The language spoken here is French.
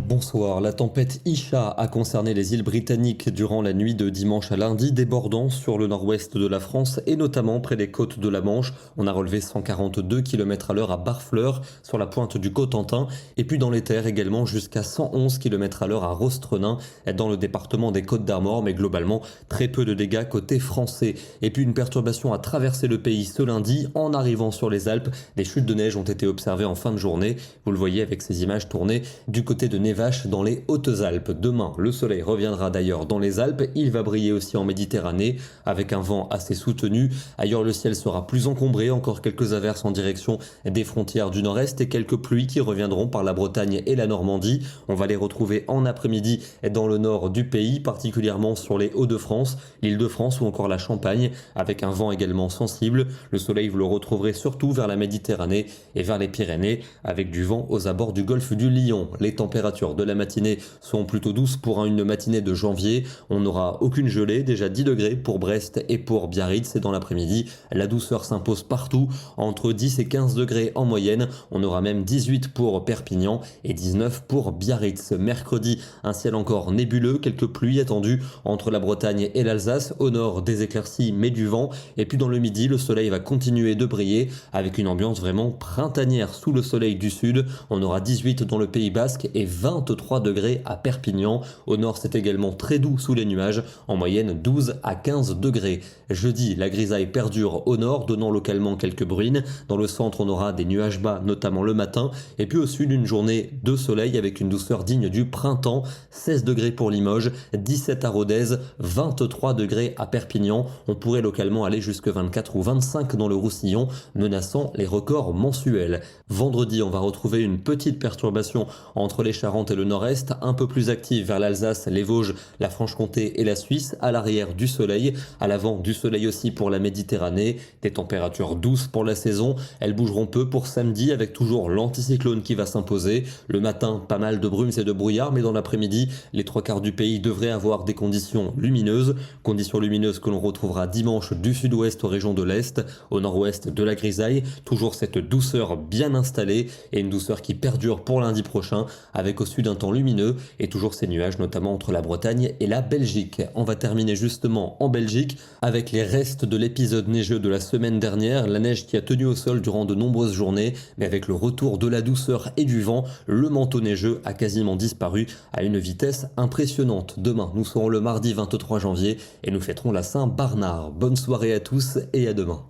Bonsoir, la tempête Isha a concerné les îles britanniques durant la nuit de dimanche à lundi, débordant sur le nord-ouest de la France et notamment près des côtes de la Manche. On a relevé 142 km/h à Barfleur, sur la pointe du Cotentin, et puis dans les terres également jusqu'à 111 km/h à Rostrenain, dans le département des Côtes-d'Armor, mais globalement très peu de dégâts côté français. Et puis une perturbation a traversé le pays ce lundi en arrivant sur les Alpes. Des chutes de neige ont été observées en fin de journée, vous le voyez avec ces images tournées du côté de Névache dans les Hautes-Alpes. Demain, le soleil reviendra d'ailleurs dans les Alpes. Il va briller aussi en Méditerranée avec un vent assez soutenu. Ailleurs, le ciel sera plus encombré. Encore quelques averses en direction des frontières du nord-est et quelques pluies qui reviendront par la Bretagne et la Normandie. On va les retrouver en après-midi dans le nord du pays, particulièrement sur les Hauts-de-France, l'Île-de-France ou encore la Champagne, avec un vent également sensible. Le soleil, vous le retrouverez surtout vers la Méditerranée et vers les Pyrénées, avec du vent aux abords du golfe du Lion. Les températures de la matinée sont plutôt douces pour une matinée de janvier. On n'aura aucune gelée, déjà 10 degrés pour Brest et pour Biarritz. Et dans l'après-midi, la douceur s'impose partout, entre 10 et 15 degrés en moyenne. On aura même 18 pour Perpignan et 19 pour Biarritz. Mercredi, un ciel encore nébuleux, quelques pluies attendues entre la Bretagne et l'Alsace. Au nord, des éclaircies mais du vent. Et puis dans le midi, le soleil va continuer de briller avec une ambiance vraiment printanière sous le soleil du sud. On aura 18 dans le Pays Basque et 23 degrés à Perpignan. Au nord, c'est également très doux sous les nuages, en moyenne 12 à 15 degrés. Jeudi, la grisaille perdure au nord, donnant localement quelques bruines. Dans le centre, on aura des nuages bas, notamment le matin. Et puis au sud, une journée de soleil avec une douceur digne du printemps. 16 degrés pour Limoges, 17 à Rodez, 23 degrés à Perpignan. On pourrait localement aller jusque 24 ou 25 dans le Roussillon, menaçant les records mensuels. Vendredi, on va retrouver une petite perturbation entre les Charentes et le nord-est, un peu plus active vers l'Alsace, les Vosges, la Franche-Comté et la Suisse. À l'arrière, du soleil, à l'avant, du soleil aussi pour la Méditerranée. Des températures douces pour la saison. Elles bougeront peu pour samedi avec toujours l'anticyclone qui va s'imposer. Le matin, pas mal de brumes et de brouillard, mais dans l'après-midi, les trois quarts du pays devraient avoir des conditions lumineuses. Conditions lumineuses que l'on retrouvera dimanche du sud-ouest aux régions de l'est, au nord-ouest de la grisaille. Toujours cette douceur bien installée et une douceur qui perdure pour lundi prochain, avec au sud un temps lumineux et toujours ces nuages notamment entre la Bretagne et la Belgique. On va terminer justement en Belgique avec les restes de l'épisode neigeux de la semaine dernière, la neige qui a tenu au sol durant de nombreuses journées, mais avec le retour de la douceur et du vent, le manteau neigeux a quasiment disparu à une vitesse impressionnante. Demain, nous serons le mardi 23 janvier et nous fêterons la Saint-Barnard. Bonne soirée à tous et à demain.